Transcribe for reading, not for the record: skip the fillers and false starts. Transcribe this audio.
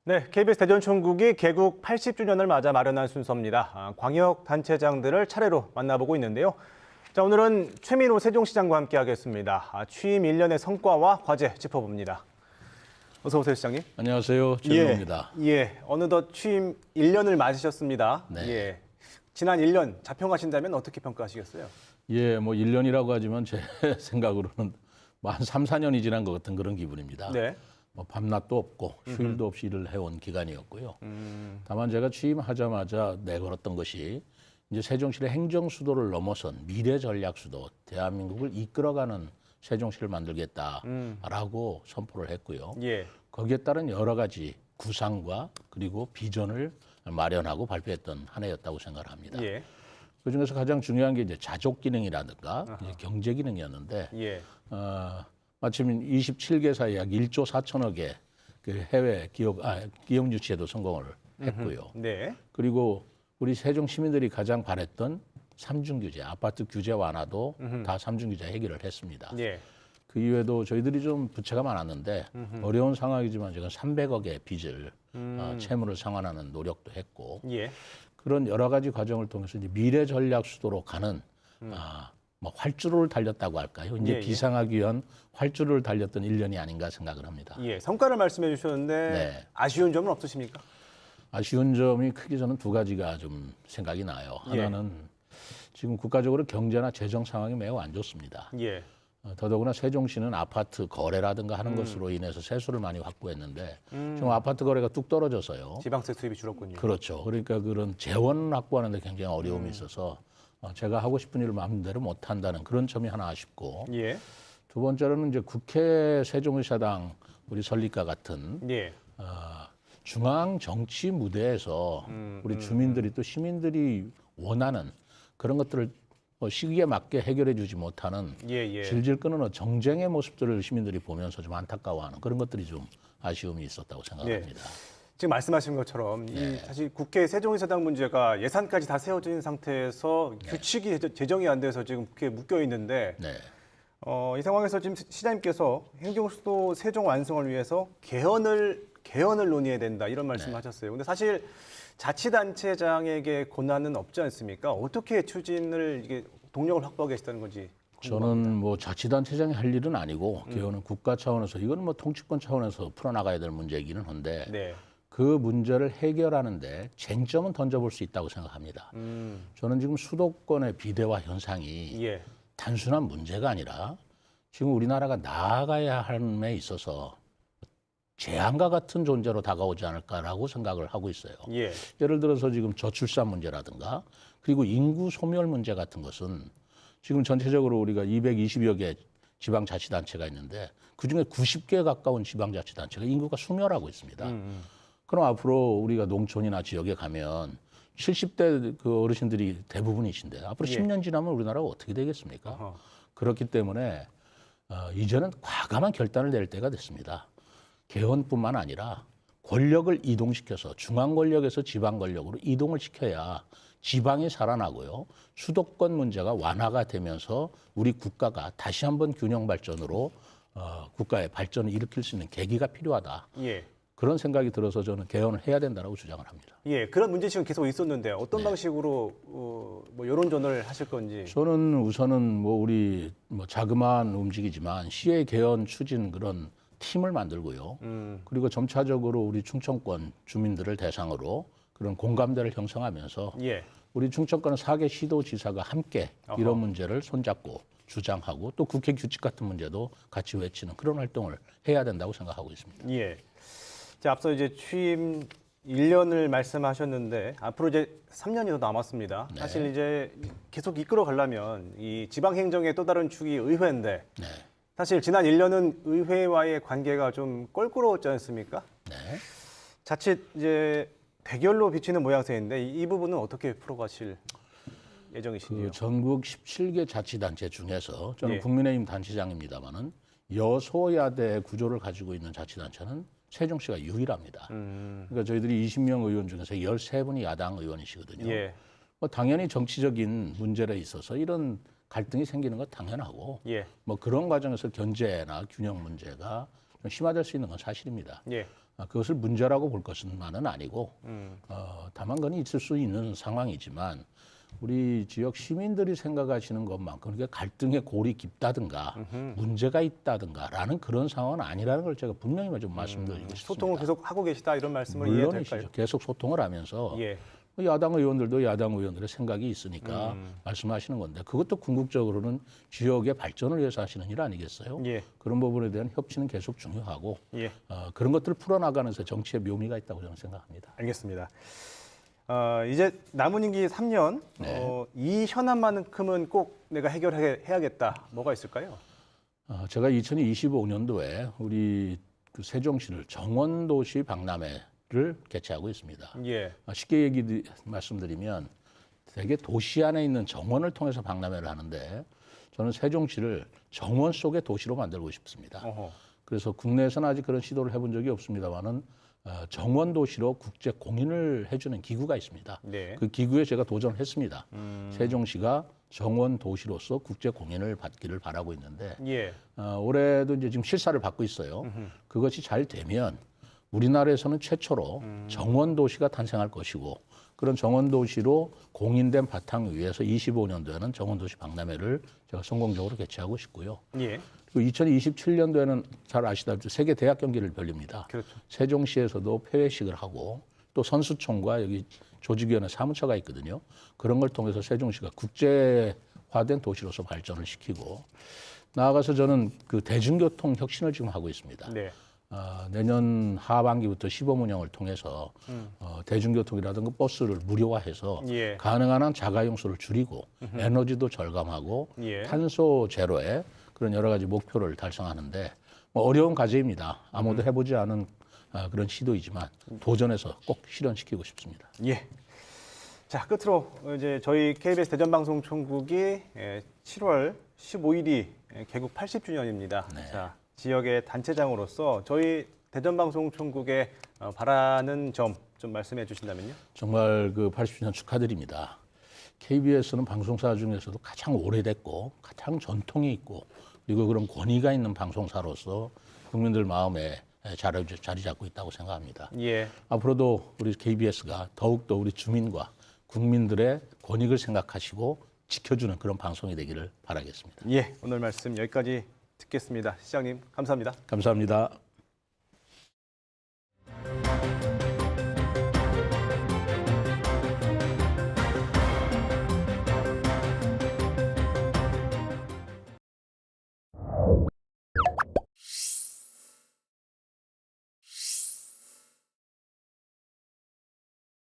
네, KBS 대전총국이 개국 80주년을 맞아 마련한 순서입니다. 광역단체장들을 차례로 만나보고 있는데요. 자, 오늘은 최민호 세종시장과 함께하겠습니다. 취임 1년의 성과와 과제 짚어봅니다. 어서 오세요, 시장님. 안녕하세요, 최민호입니다. 어느덧 취임 1년을 맞으셨습니다. 네. 지난 1년 자평하신다면 어떻게 평가하시겠어요? 뭐 1년이라고 하지만 제 생각으로는 한 3, 4년이 지난 것 같은 그런 기분입니다. 네. 뭐 밤낮도 없고 휴일도 없이 일을 해온 기간이었고요. 다만 제가 취임하자마자 내걸었던 것이 이제 세종시의 행정 수도를 넘어선 미래 전략 수도, 대한민국을 이끌어가는 세종시를 만들겠다라고 선포를 했고요. 예. 거기에 따른 여러 가지 구상과 그리고 비전을 마련하고 발표했던 한 해였다고 생각을 합니다. 예. 그중에서 가장 중요한 게 이제 자족 기능이라든가 이제 경제 기능이었는데 예. 마침 27개사에 약 1조 4천억의 그 해외 기업 유치에도 성공을 했고요. 네. 그리고 우리 세종 시민들이 가장 바랬던 삼중 규제, 아파트 규제 완화도 다 삼중 규제 해결을 했습니다. 예. 그 이외에도 저희들이 좀 부채가 많았는데 어려운 상황이지만 제가 300억의 빚을 채무를 상환하는 노력도 했고 예. 그런 여러 가지 과정을 통해서 이제 미래 전략 수도로 가는 뭐 활주로를 달렸다고 할까요? 이제 예. 비상하기 위한 활주로를 달렸던 1년이 아닌가 생각을 합니다. 예. 성과를 말씀해 주셨는데 네. 아쉬운 점은 없으십니까? 아쉬운 점이 크게 저는 두 가지가 좀 생각이 나요. 하나는 지금 국가적으로 경제나 재정 상황이 매우 안 좋습니다. 예. 더더구나 세종시는 아파트 거래라든가 하는 것으로 인해서 세수를 많이 확보했는데 지금 아파트 거래가 뚝 떨어져서요. 지방세 수입이 줄었군요. 그렇죠. 그러니까 그런 재원 확보하는 데 굉장히 어려움이 있어서 제가 하고 싶은 일을 마음대로 못 한다는 그런 점이 하나 아쉽고 예. 두 번째로는 이제 국회 세종의사당 우리 설립과 같은 예. 중앙 정치 무대에서 우리 주민들이 또 시민들이 원하는 그런 것들을 시기에 맞게 해결해 주지 못하는 예. 질질 끄는 정쟁의 모습들을 시민들이 보면서 좀 안타까워하는 그런 것들이 좀 아쉬움이 있었다고 생각합니다. 지금 말씀하신 것처럼 이 사실 국회 세종의사당 문제가 예산까지 다 세워진 상태에서 규칙이 제정이 안 돼서 지금 국회에 묶여 있는데 네. 이 상황에서 지금 시장님께서 행정수도 세종 완성을 위해서 개헌을 논의해야 된다 이런 말씀하셨어요. 근데 사실 자치단체장에게 권한은 없지 않습니까? 어떻게 추진을 이게 동력을 확보하겠다는 건지 궁금합니다. 저는 뭐 자치단체장이 할 일은 아니고 개헌은 국가 차원에서 이거는 뭐 통치권 차원에서 풀어나가야 될 문제이기는 한데 네. 그 문제를 해결하는데 쟁점은 던져볼 수 있다고 생각합니다. 저는 지금 수도권의 비대화 현상이 예. 단순한 문제가 아니라 지금 우리나라가 나아가야 함에 있어서 재앙과 같은 존재로 다가오지 않을까라고 생각을 하고 있어요. 예. 예를 들어서 지금 저출산 문제라든가 그리고 인구 소멸 문제 같은 것은 지금 전체적으로 우리가 220여 개 지방자치단체가 있는데 그중에 90개에 가까운 지방자치단체가 인구가 소멸하고 있습니다. 그럼 앞으로 우리가 농촌이나 지역에 가면 70대 그 어르신들이 대부분이신데 앞으로 10년 지나면 우리나라가 어떻게 되겠습니까? 그렇기 때문에 이제는 과감한 결단을 낼 때가 됐습니다. 개헌뿐만 아니라 권력을 이동시켜서 중앙 권력에서 지방 권력으로 이동을 시켜야 지방이 살아나고요. 수도권 문제가 완화가 되면서 우리 국가가 다시 한번 균형 발전으로 국가의 발전을 일으킬 수 있는 계기가 필요하다. 예. 그런 생각이 들어서 저는 개헌을 해야 된다고 주장을 합니다. 예. 그런 문제식은 계속 있었는데 어떤 방식으로 뭐 여론전을 하실 건지. 저는 우선은 뭐 우리 뭐 자그마한 움직이지만 시의 개헌 추진 그런 팀을 만들고요. 그리고 점차적으로 우리 충청권 주민들을 대상으로 그런 공감대를 형성하면서 예. 우리 충청권 4개 시도지사가 함께 이런 문제를 손잡고 주장하고 또 국회 규칙 같은 문제도 같이 외치는 그런 활동을 해야 된다고 생각하고 있습니다. 예. 자, 앞서 이제 취임 1년을 말씀하셨는데 앞으로 이제 3년이 더 남았습니다. 네. 사실 이제 계속 이끌어 가려면 이 지방 행정의 또 다른 축이 의회인데 네. 사실 지난 1년은 의회와의 관계가 좀 껄끄러웠지 않습니까? 네. 자칫 이제 대결로 비치는 모양새인데 이 부분은 어떻게 풀어가실 예정이신지요? 그 전국 17개 자치단체 중에서 저는 예. 국민의힘 단체장입니다만은 여소야대 구조를 가지고 있는 자치단체는 세종시가 유일합니다. 그러니까 저희들이 20명 의원 중에서 13분이 야당 의원이시거든요. 예. 뭐 당연히 정치적인 문제에 있어서 이런 갈등이 생기는 건 당연하고 예. 뭐 그런 과정에서 견제나 균형 문제가 좀 심화될 수 있는 건 사실입니다. 예. 그것을 문제라고 볼 것은만은 아니고 다만 그건 있을 수 있는 상황이지만 우리 지역 시민들이 생각하시는 것만큼 그게 갈등의 골이 깊다든가 문제가 있다든가라는 그런 상황은 아니라는 걸 제가 분명히 좀 말씀드리고 싶습니다. 소통을 계속 하고 계시다 이런 말씀을 이해될까요? 물론이시죠. 계속 소통을 하면서 예. 야당 의원들도 야당 의원들의 생각이 있으니까 말씀하시는 건데 그것도 궁극적으로는 지역의 발전을 위해서 하시는 일 아니겠어요? 예. 그런 부분에 대한 협치는 계속 중요하고 예. 그런 것들을 풀어나가면서 정치의 묘미가 있다고 저는 생각합니다. 알겠습니다. 이제 남은 임기 3년 이 현안만큼은 꼭 내가 해결해야겠다. 뭐가 있을까요? 제가 2025년도에 우리 그 세종시를 정원도시 박람회를 개최하고 있습니다. 예. 쉽게 말씀드리면 대개 도시 안에 있는 정원을 통해서 박람회를 하는데 저는 세종시를 정원 속의 도시로 만들고 싶습니다. 어허. 그래서 국내에서는 아직 그런 시도를 해본 적이 없습니다만은 정원 도시로 국제 공인을 해주는 기구가 있습니다. 네. 그 기구에 제가 도전을 했습니다. 세종시가 정원 도시로서 국제 공인을 받기를 바라고 있는데 예. 올해도 이제 지금 실사를 받고 있어요. 그것이 잘 되면 우리나라에서는 최초로 정원 도시가 탄생할 것이고 그런 정원 도시로 공인된 바탕 위에서 25년도에는 정원 도시 박람회를 제가 성공적으로 개최하고 싶고요. 예. 그리고 2027년도에는 잘 아시다시피 세계 대학 경기를 열립니다. 그렇죠. 세종시에서도 폐회식을 하고 또 선수총과 여기 조직위원회 사무처가 있거든요. 그런 걸 통해서 세종시가 국제화된 도시로서 발전을 시키고 나아가서 저는 그 대중교통 혁신을 지금 하고 있습니다. 네. 내년 하반기부터 시범 운영을 통해서 대중교통이라든가 버스를 무료화해서 예. 가능한 한 자가용수를 줄이고 에너지도 절감하고 예. 탄소 제로에 그런 여러 가지 목표를 달성하는데 뭐 어려운 과제입니다. 아무도 해보지 않은 그런 시도이지만 도전해서 꼭 실현시키고 싶습니다. 예. 자, 끝으로 이제 저희 KBS 대전방송총국이 7월 15일이 개국 80주년입니다. 네. 자, 지역의 단체장으로서 저희 대전방송총국에 바라는 점 좀 말씀해 주신다면요. 정말 그 80주년 축하드립니다. KBS는 방송사 중에서도 가장 오래됐고 가장 전통이 있고 그리고 그런 권위가 있는 방송사로서 국민들 마음에 자리 잡고 있다고 생각합니다. 예. 앞으로도 우리 KBS가 더욱더 우리 주민과 국민들의 권익을 생각하시고 지켜주는 그런 방송이 되기를 바라겠습니다. 예. 오늘 말씀 여기까지 듣겠습니다. 시장님, 감사합니다. 감사합니다.